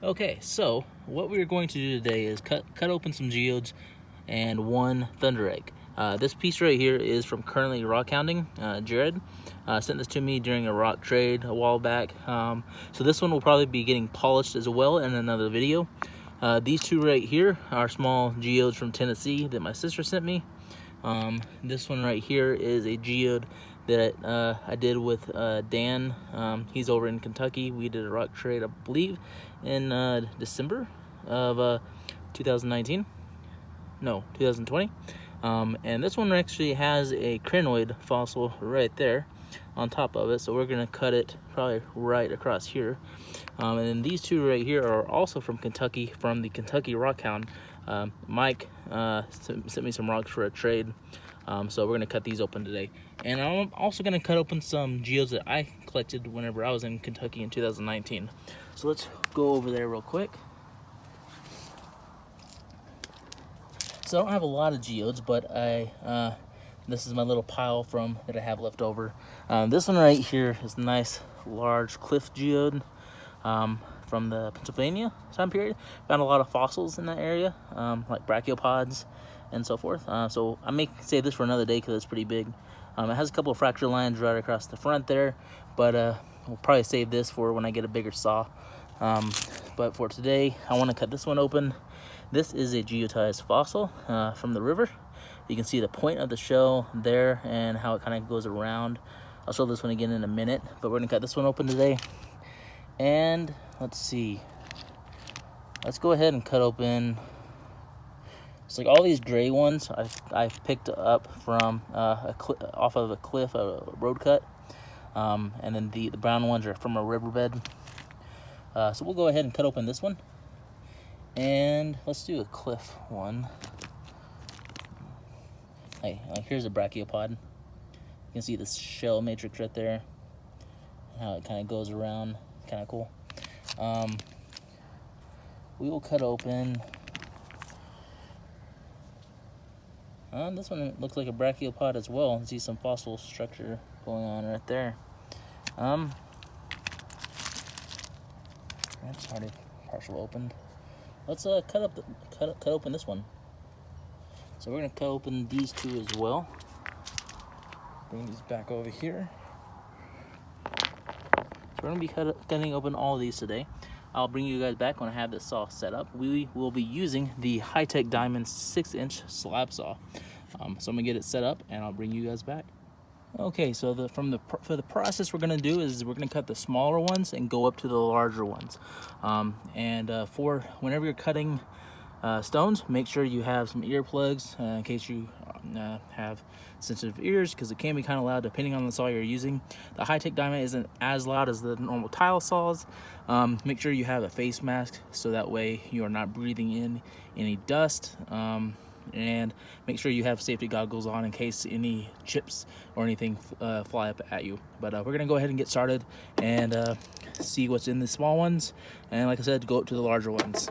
Okay, so what we're going to do today is cut open some geodes and one ThunderEgg. This piece right here is from currently Rockhounding. Jared sent this to me during a rock trade a while back. So this one will probably be getting polished as well in another video. These two right here are small geodes from Tennessee that my sister sent me. This one right here is a geode that I did with Dan. He's over in Kentucky. We did a rock trade, I believe, in December of 2019. No, 2020. And this one actually has a crinoid fossil right there on top of it, so we're gonna cut it probably right across here. And then these two right here are also from Kentucky, from the Kentucky RockHound. Mike sent me some rocks for a trade, so we're gonna cut these open today. And I'm also gonna cut open some geodes that I collected whenever I was in Kentucky in 2019. So let's go over there real quick. So I don't have a lot of geodes, but this is my little pile that I have left over. This one right here is a nice large cliff geode from the Pennsylvania time period. Found a lot of fossils in that area, like brachiopods and so forth. So I may save this for another day because it's pretty big. It has a couple of fracture lines right across the front there, but we'll probably save this for when I get a bigger saw. But for today, I want to cut this one open. This is a geotized fossil from the river. You can see the point of the shell there and how it kind of goes around. I'll show this one again in a minute, but we're gonna cut this one open today. And let's see. Let's go ahead and cut open. It's like all these gray ones I've picked up from off of a cliff, a road cut. And then the brown ones are from a riverbed. So we'll go ahead and cut open this one. And let's do a cliff one. Hey, here's a brachiopod. You can see this shell matrix right there, how it kind of goes around. Kind of cool. We will cut open. This one looks like a brachiopod as well. You can see some fossil structure going on right there. That's already partial opened. Let's cut open this one. So we're gonna cut open these two as well. Bring these back over here. So we're gonna be cutting open all of these today. I'll bring you guys back when I have this saw set up. We will be using the High-Tech Diamond 6-inch slab saw. So I'm gonna get it set up and I'll bring you guys back. Okay, so for the process we're gonna do is we're gonna cut the smaller ones and go up to the larger ones. For whenever you're cutting stones, make sure you have some earplugs in case you have sensitive ears, because it can be kind of loud depending on the saw you're using. The High-Tech Diamond isn't as loud as the normal tile saws. Make sure you have a face mask so that way you are not breathing in any dust. And make sure you have safety goggles on in case any chips or anything fly up at you. But we're gonna go ahead and get started and see what's in the small ones, and like I said, go up to the larger ones.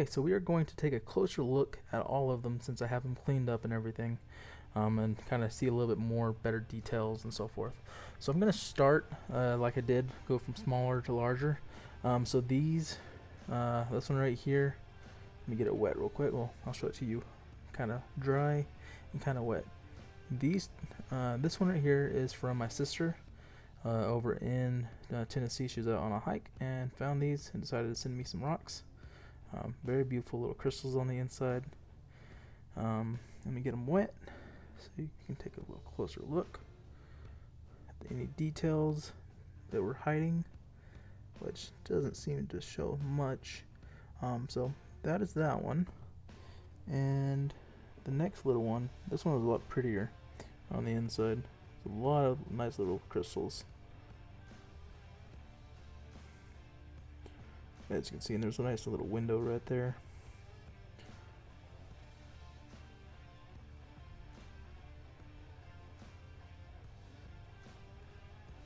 Okay, so we are going to take a closer look at all of them since I have them cleaned up and everything, and kind of see a little bit more better details and so forth. So I'm going to start like I did, go from smaller to larger. So these, this one right here, let me get it wet real quick. Well, I'll show it to you. Kind of dry and kind of wet. These, this one right here is from my sister over in Tennessee. She was out on a hike and found these and decided to send me some rocks. Very beautiful little crystals on the inside. Let me get them wet so you can take a little closer look at any details that we're hiding, which doesn't seem to show much. So that is that one. And the next little one, this one was a lot prettier on the inside. A lot of nice little crystals. As you can see, and there's a nice little window right there.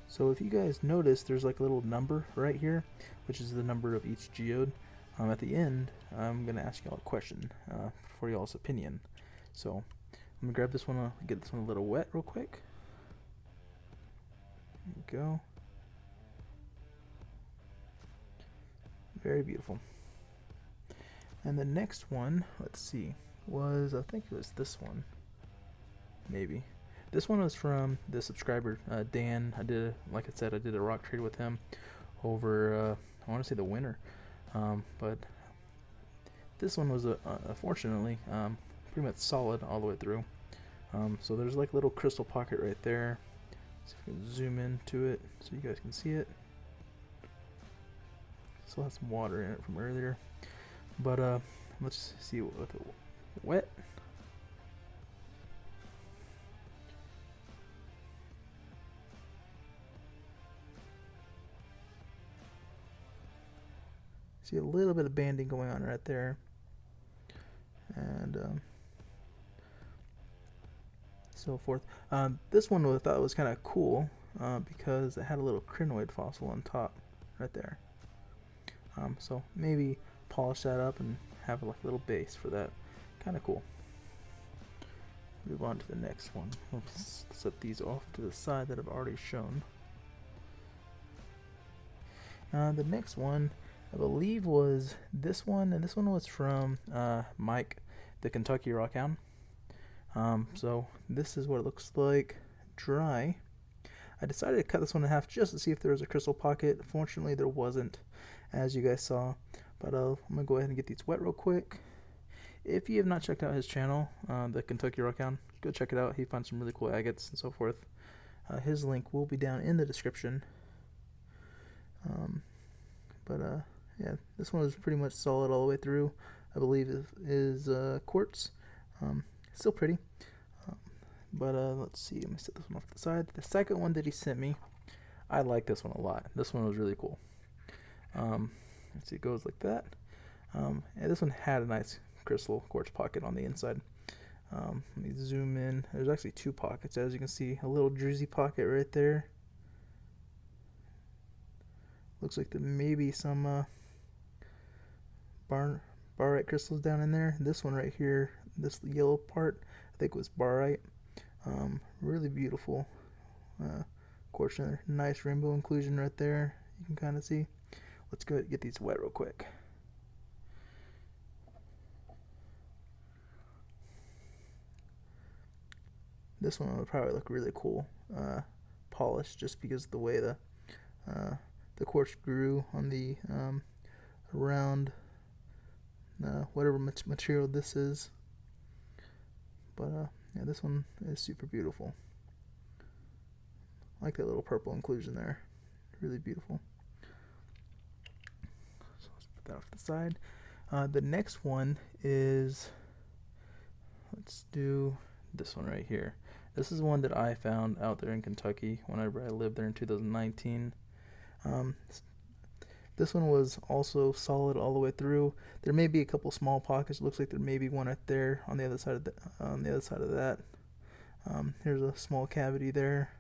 So if you guys notice, there's like a little number right here, which is the number of each geode. At the end, I'm going to ask y'all a question for y'all's opinion. So I'm going to grab this one, get this one a little wet real quick. There we go. Very beautiful. And the next one, let's see, was, I think it was this one. Maybe. This one was from the subscriber, Dan. Like I said, I did a rock trade with him over, I want to say the winter. But this one was, fortunately, pretty much solid all the way through. So there's like a little crystal pocket right there. See if we can zoom into it so you guys can see it. Still has some water in it from earlier, but let's see with it wet. See a little bit of banding going on right there, and so forth. This one I thought was kind of cool because it had a little crinoid fossil on top right there. So maybe polish that up and have like a little base for that. Kind of cool. Move on to the next one. Let's set these off to the side that I've already shown. The next one, I believe, was this one, and this one was from Mike, the Kentucky Rockhound. So this is what it looks like dry. I decided to cut this one in half just to see if there was a crystal pocket. Fortunately, there wasn't, as you guys saw. But I'm going to go ahead and get these wet real quick. If you have not checked out his channel, the Kentucky Rockhound, go check it out. He finds some really cool agates and so forth. His link will be down in the description. Yeah, this one is pretty much solid all the way through. I believe it is quartz. Still pretty. Let's see, let me set this one off to the side. The second one that he sent me, I like this one a lot. This one was really cool. Let's see, it goes like that. And this one had a nice crystal quartz pocket on the inside. Let me zoom in. There's actually two pockets, as you can see. A little druzy pocket right there. Looks like there may be some barite crystals down in there. This one right here, this yellow part, I think was barite. Really beautiful quartz in there. Nice rainbow inclusion right there. You can kind of see. Let's go get these wet real quick. This one would probably look really cool polished, just because of the way the quartz grew on the around whatever material this is. Yeah, this one is super beautiful. I like that little purple inclusion there. Really beautiful. So let's put that off to the side. The next one is, let's do this one right here. This is one that I found out there in Kentucky whenever I lived there in 2019. This one was also solid all the way through. There may be a couple small pockets. It looks like there may be one right there on the other side of that. Here's a small cavity there.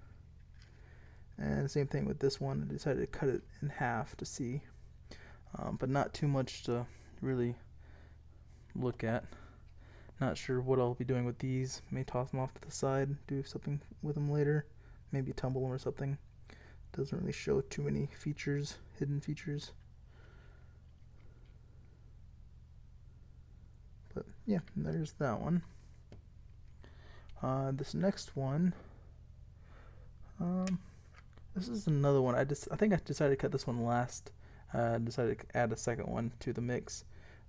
And the same thing with this one. I decided to cut it in half to see, but not too much to really look at. Not sure what I'll be doing with these. May toss them off to the side, do something with them later. Maybe tumble them or something. Doesn't really show too many features, hidden features. But yeah, there's that one. This next one, this is another one. I think I decided to cut this one last. Decided to add a second one to the mix,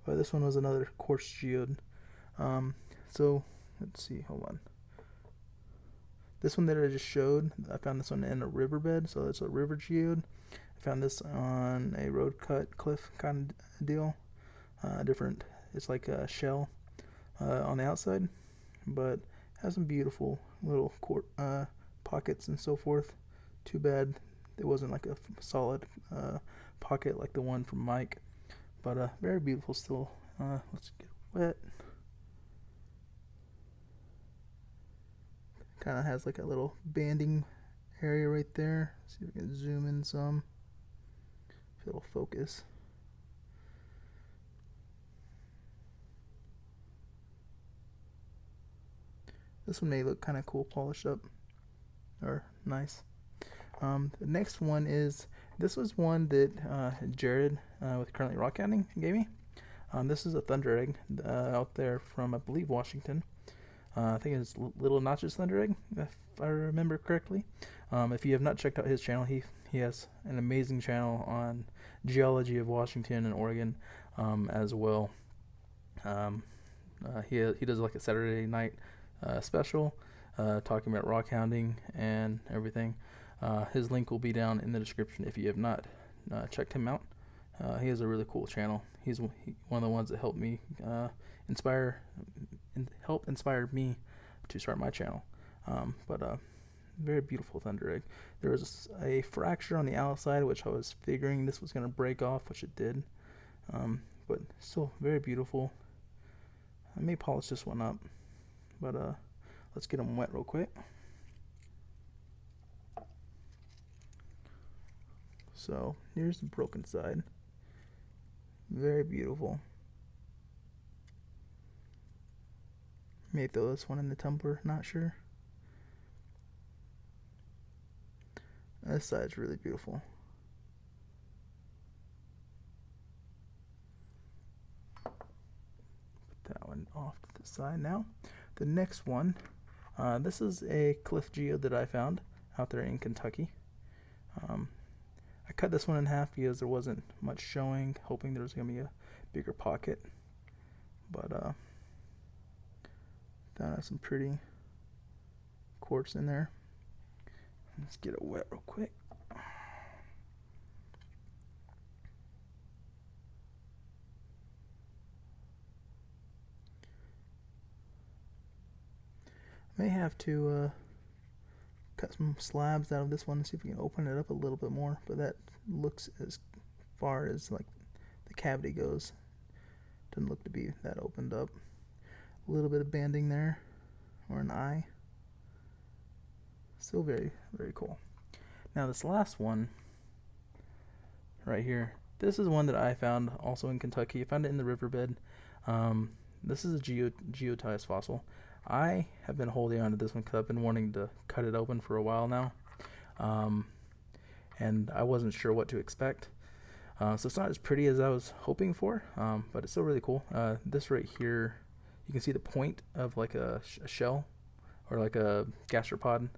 but this one was another quartz geode. So let's see. Hold on. This one that I just showed, I found this one in a riverbed, so it's a river geode. I found this on a road cut cliff kind of deal. Different. It's like a shell on the outside, but has some beautiful little pockets and so forth. Too bad it wasn't like a solid pocket like the one from Mike, but very beautiful still. Let's get it wet. Kind of has like a little banding area right there. See if we can zoom in some. If it'll focus. This one may look kind of cool, polished up, or nice. The next one is, this was one that Jared with Currently Rockhounding gave me. This is a ThunderEgg out there from, I believe, Washington. I think it's Little Notches ThunderEgg, if I remember correctly. If you have not checked out his channel, he has an amazing channel on geology of Washington and Oregon as well. He does like a Saturday night special talking about rock hounding and everything. His link will be down in the description if you have not checked him out. He has a really cool channel. He's one of the ones that helped me helped inspire me to start my channel. Very beautiful ThunderEgg. There was a fracture on the outside, which I was figuring this was going to break off, which it did. But still very beautiful. I may polish this one up, but let's get them wet real quick. So here's the broken side. Very beautiful. May throw this one in the tumbler, not sure. This side's really beautiful. Put that one off to the side now. The next one, this is a cliff geode that I found out there in Kentucky. I cut this one in half because there wasn't much showing, hoping there was going to be a bigger pocket. But that has some pretty quartz in there. Let's get it wet real quick. May have to cut some slabs out of this one and see if we can open it up a little bit more, but that looks, as far as like the cavity goes, doesn't look to be that opened up. A little bit of banding there, or an eye. Still very, very cool. Now this last one right here, this is one that I found also in Kentucky. I found it in the riverbed. This is a geotized fossil. I have been holding on to this one because I've been wanting to cut it open for a while now, and I wasn't sure what to expect. So it's not as pretty as I was hoping for, but it's still really cool. This right here, you can see the point of like a shell or like a gastropod,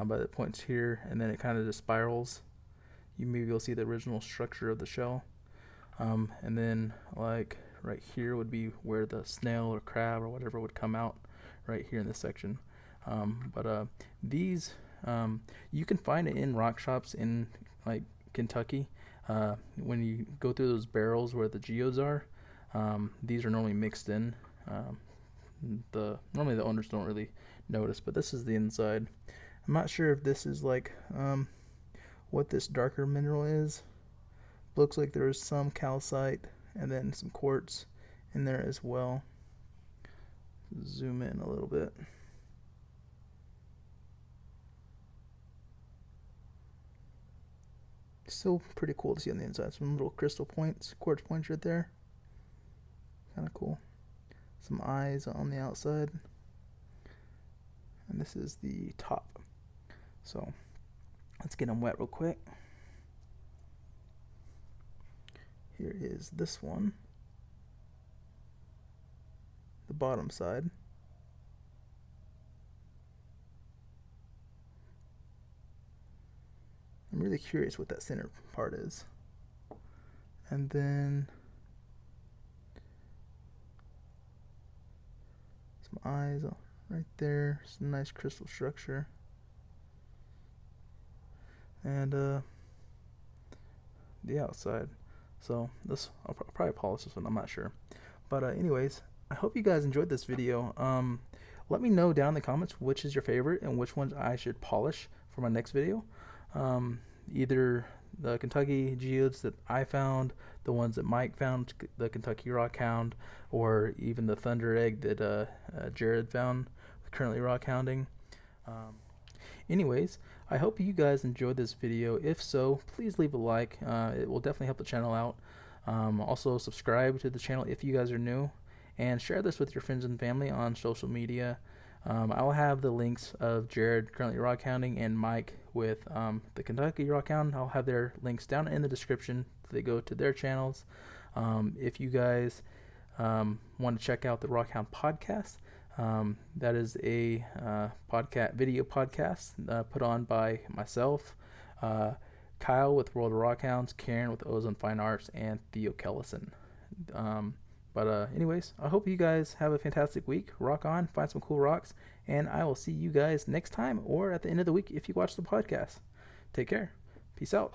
but it points here and then it kind of just spirals. You maybe will see the original structure of the shell, and then like right here would be where the snail or crab or whatever would come out, right here in this section. These you can find it in rock shops in like Kentucky. When you go through those barrels where the geodes are, these are normally mixed in. Normally the owners don't really notice, but this is the inside. I'm not sure if this is like what this darker mineral is. Looks like there's some calcite and then some quartz in there as well. Zoom in a little bit. Still pretty cool to see on the inside. Some little crystal points, quartz points right there. Kind of cool. some eyes on the outside, and this is the top. So let's get them wet real quick. Here is this one, the bottom side. I'm really curious what that center part is. And then some eyes right there, some nice crystal structure. And the outside. So this, I'll probably polish this one, I'm not sure. But anyways, I hope you guys enjoyed this video. Let me know down in the comments which is your favorite and which ones I should polish for my next video. Either the Kentucky Geodes that I found, the ones that Mike found, the Kentucky Rockhound, or even the ThunderEgg that Jared found, currently Rockhounding. Anyways, I hope you guys enjoyed this video. If so, please leave a like. It will definitely help the channel out. Also, subscribe to the channel if you guys are new, and share this with your friends and family on social media. I'll have the links of Jared currently rockhounding and Mike with the Kentucky Rockhound. I'll have their links down in the description so they go to their channels. If you guys want to check out the RockHound podcast, that is a video podcast put on by myself, Kyle with World of Rockhounds, Karen with Ozone Fine Arts, and Theo Kellison. But anyways, I hope you guys have a fantastic week. Rock on, find some cool rocks, and I will see you guys next time or at the end of the week if you watch the podcast. Take care. Peace out.